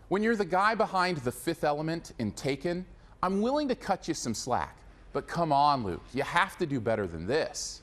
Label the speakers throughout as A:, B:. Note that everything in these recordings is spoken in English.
A: When you're the guy behind The Fifth Element in Taken, I'm willing to cut you some slack. But come on, Luke, you have to do better than this.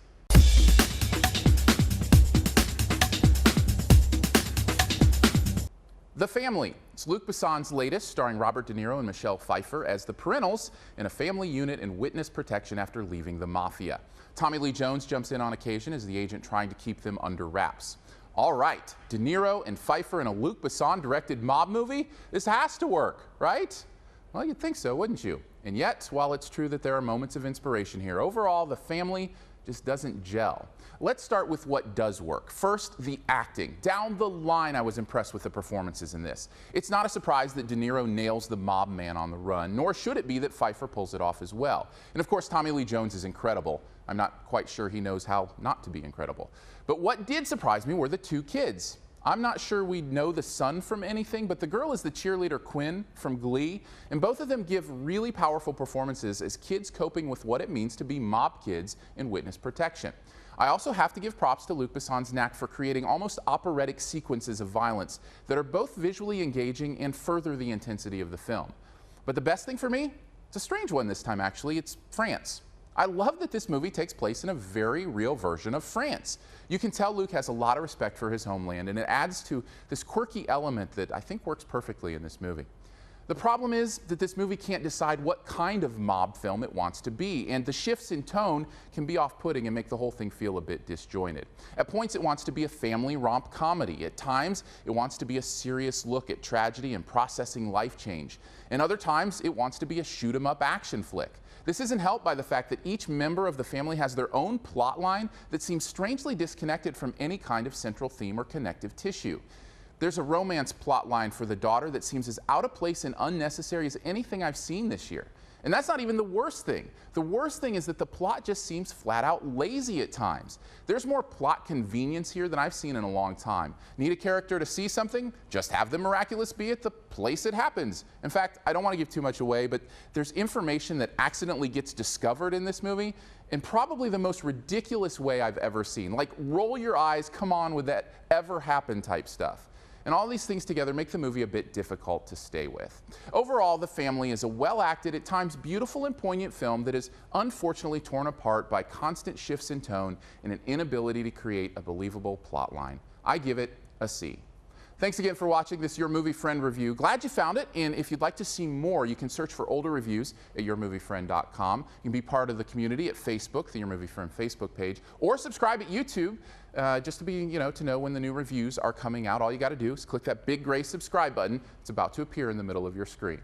A: The Family. It's Luc Besson's latest, starring Robert De Niro and Michelle Pfeiffer as the parentals in a family unit in witness protection after leaving the mafia. Tommy Lee Jones jumps in on occasion as the agent trying to keep them under wraps. All right, De Niro and Pfeiffer in a Luc Besson-directed mob movie? This has to work, right? Well, you'd think so, wouldn't you? And yet, while it's true that there are moments of inspiration here, overall, The Family just doesn't gel. Let's start with what does work. First, the acting. Down the line, I was impressed with the performances in this. It's not a surprise that De Niro nails the mob man on the run, nor should it be that Pfeiffer pulls it off as well. And of course, Tommy Lee Jones is incredible. I'm not quite sure he knows how not to be incredible. But what did surprise me were the two kids. I'm not sure we know the son from anything, but the girl is the cheerleader Quinn from Glee, and both of them give really powerful performances as kids coping with what it means to be mob kids in witness protection. I also have to give props to Luc Besson's knack for creating almost operatic sequences of violence that are both visually engaging and further the intensity of the film. But the best thing for me, it's a strange one this time actually, it's France. I love that this movie takes place in a very real version of France. You can tell Luc has a lot of respect for his homeland, and it adds to this quirky element that I think works perfectly in this movie. The problem is that this movie can't decide what kind of mob film it wants to be, and the shifts in tone can be off-putting and make the whole thing feel a bit disjointed. At points it wants to be a family romp comedy. At times it wants to be a serious look at tragedy and processing life change. And other times it wants to be a shoot-'em-up action flick. This isn't helped by the fact that each member of the family has their own plot line that seems strangely disconnected from any kind of central theme or connective tissue. There's a romance plot line for the daughter that seems as out of place and unnecessary as anything I've seen this year. And that's not even the worst thing. The worst thing is that the plot just seems flat out lazy at times. There's more plot convenience here than I've seen in a long time. Need a character to see something? Just have the miraculous be at the place it happens. In fact, I don't want to give too much away, but there's information that accidentally gets discovered in this movie in probably the most ridiculous way I've ever seen. Like, roll your eyes, come on with that ever happen type stuff. And all these things together make the movie a bit difficult to stay with. Overall, The Family is a well-acted, at times beautiful and poignant film that is unfortunately torn apart by constant shifts in tone and an inability to create a believable plot line. I give it a C. Thanks again for watching this Your Movie Friend review. Glad you found it, and if you'd like to see more, you can search for older reviews at yourmoviefriend.com. You can be part of the community at Facebook, the Your Movie Friend Facebook page, or subscribe at YouTube just to be, to know when the new reviews are coming out. All you got to do is click that big gray subscribe button. It's about to appear in the middle of your screen.